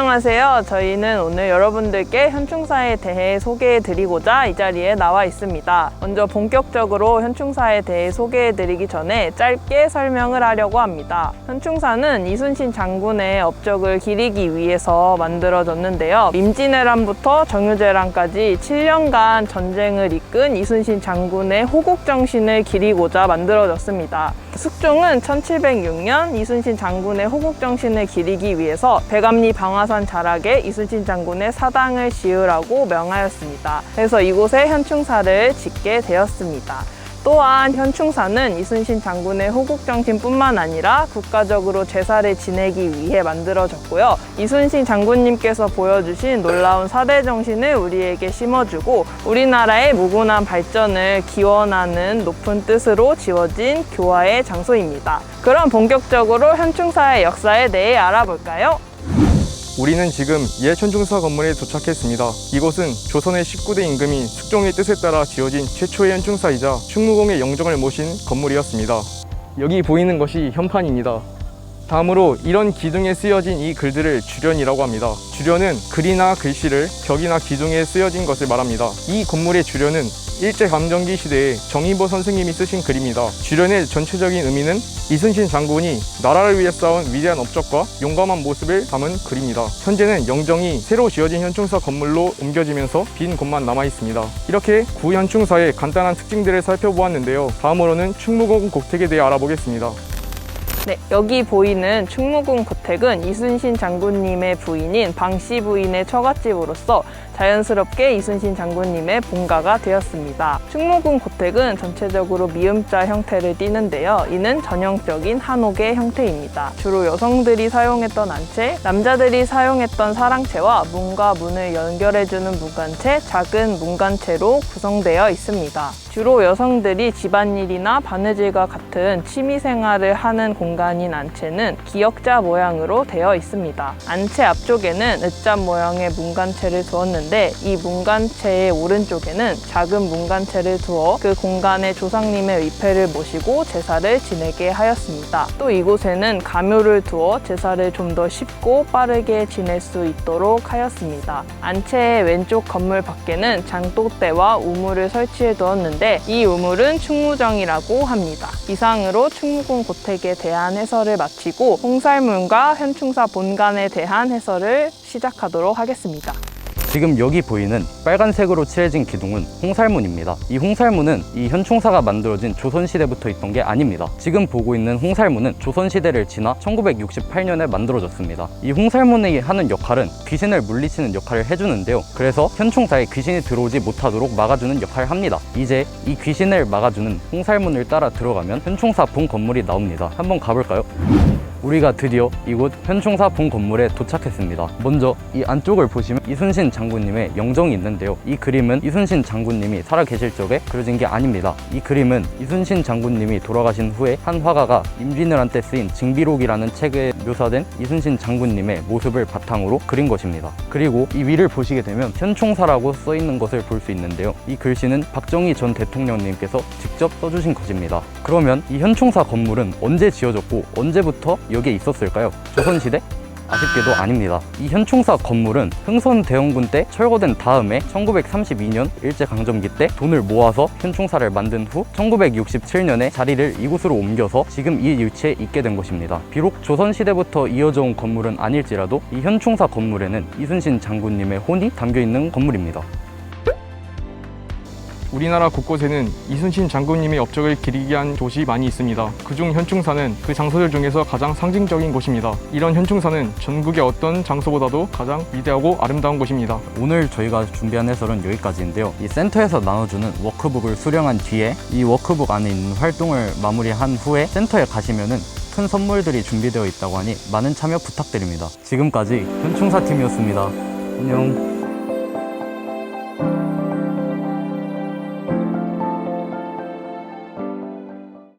안녕하세요. 저희는 오늘 여러분들께 현충사에 대해 소개해드리고자 이 자리에 나와 있습니다. 먼저 본격적으로 현충사에 대해 소개해드리기 전에 짧게 설명을 하려고 합니다. 현충사는 이순신 장군의 업적을 기리기 위해서 만들어졌는데요. 임진왜란부터 정유재란까지 7년간 전쟁을 이끈 이순신 장군의 호국정신을 기리고자 만들어졌습니다. 숙종은 1706년 이순신 장군의 호국정신을 기리기 위해서 백암리 방화산 자락에 이순신 장군의 사당을 지으라고 명하였습니다. 그래서 이곳에 현충사를 짓게 되었습니다. 또한 현충사는 이순신 장군의 호국정신뿐만 아니라 국가적으로 제사를 지내기 위해 만들어졌고요. 이순신 장군님께서 보여주신 놀라운 사대 정신을 우리에게 심어주고 우리나라의 무궁한 발전을 기원하는 높은 뜻으로 지어진 교화의 장소입니다. 그럼 본격적으로 현충사의 역사에 대해 알아볼까요? 우리는 지금 옛 현충사 건물에 도착했습니다. 이곳은 조선의 19대 임금이 숙종의 뜻에 따라 지어진 최초의 현충사이자 충무공의 영정을 모신 건물이었습니다. 여기 보이는 것이 현판입니다. 다음으로 이런 기둥에 쓰여진 이 글들을 주련이라고 합니다. 주련은 글이나 글씨를 벽이나 기둥에 쓰여진 것을 말합니다. 이 건물의 주련은 일제강점기 시대에 정인보 선생님이 쓰신 글입니다. 주련의 전체적인 의미는 이순신 장군이 나라를 위해 쌓은 위대한 업적과 용감한 모습을 담은 글입니다. 현재는 영정이 새로 지어진 현충사 건물로 옮겨지면서 빈 곳만 남아 있습니다. 이렇게 구 현충사의 간단한 특징들을 살펴보았는데요. 다음으로는 충무공 고택에 대해 알아보겠습니다. 네, 여기 보이는 충무공 고택은 이순신 장군님의 부인인 방씨 부인의 처갓집으로서 자연스럽게 이순신 장군님의 본가가 되었습니다. 충무공 고택은 전체적으로 미음자 형태를 띠는데요. 이는 전형적인 한옥의 형태입니다. 주로 여성들이 사용했던 안채, 남자들이 사용했던 사랑채와 문과 문을 연결해주는 문간채, 작은 문간채로 구성되어 있습니다. 주로 여성들이 집안일이나 바느질과 같은 취미생활을 하는 공간인 안채는 기역자 모양으로 되어 있습니다. 안채 앞쪽에는 으자 모양의 문간채를 두었는데 이 문간채의 오른쪽에는 작은 문간채를 두어 그 공간에 조상님의 위패를 모시고 제사를 지내게 하였습니다. 또 이곳에는 가묘를 두어 제사를 좀 더 쉽고 빠르게 지낼 수 있도록 하였습니다. 안채의 왼쪽 건물 밖에는 장독대와 우물을 설치해 두었는데 이 우물은 충무정이라고 합니다. 이상으로 충무공 고택에 대한 해설을 마치고 홍살문과 현충사 본관에 대한 해설을 시작하도록 하겠습니다. 지금 여기 보이는 빨간색으로 칠해진 기둥은 홍살문입니다. 이 홍살문은 이 현충사가 만들어진 조선시대부터 있던 게 아닙니다. 지금 보고 있는 홍살문은 조선시대를 지나 1968년에 만들어졌습니다. 이 홍살문이 하는 역할은 귀신을 물리치는 역할을 해주는데요. 그래서 현충사에 귀신이 들어오지 못하도록 막아주는 역할을 합니다. 이제 이 귀신을 막아주는 홍살문을 따라 들어가면 현충사 본 건물이 나옵니다. 한번 가볼까요? 우리가 드디어 이곳 현충사 본 건물에 도착했습니다. 먼저 이 안쪽을 보시면 이순신 장군님의 영정이 있는데요. 이 그림은 이순신 장군님이 살아계실 적에 그려진 게 아닙니다. 이 그림은 이순신 장군님이 돌아가신 후에 한 화가가 임진왜란 때 쓰인 징비록이라는 책에 묘사된 이순신 장군님의 모습을 바탕으로 그린 것입니다. 그리고 이 위를 보시게 되면 현충사라고 써있는 것을 볼 수 있는데요. 이 글씨는 박정희 전 대통령님께서 직접 써주신 것입니다. 그러면 이 현충사 건물은 언제 지어졌고 언제부터 여기에 있었을까요? 조선시대? 아쉽게도 아닙니다. 이 현충사 건물은 흥선대원군 때 철거된 다음에 1932년 일제강점기 때 돈을 모아서 현충사를 만든 후 1967년에 자리를 이곳으로 옮겨서 지금 이 위치에 있게 된 것입니다. 비록 조선시대부터 이어져 온 건물은 아닐지라도 이 현충사 건물에는 이순신 장군님의 혼이 담겨있는 건물입니다. 우리나라 곳곳에는 이순신 장군님의 업적을 기리게 한 곳이 많이 있습니다. 그중 현충사는 그 장소들 중에서 가장 상징적인 곳입니다. 이런 현충사는 전국의 어떤 장소보다도 가장 위대하고 아름다운 곳입니다. 오늘 저희가 준비한 해설은 여기까지인데요. 이 센터에서 나눠주는 워크북을 수령한 뒤에 이 워크북 안에 있는 활동을 마무리한 후에 센터에 가시면은 큰 선물들이 준비되어 있다고 하니 많은 참여 부탁드립니다. 지금까지 현충사 팀이었습니다. 안녕.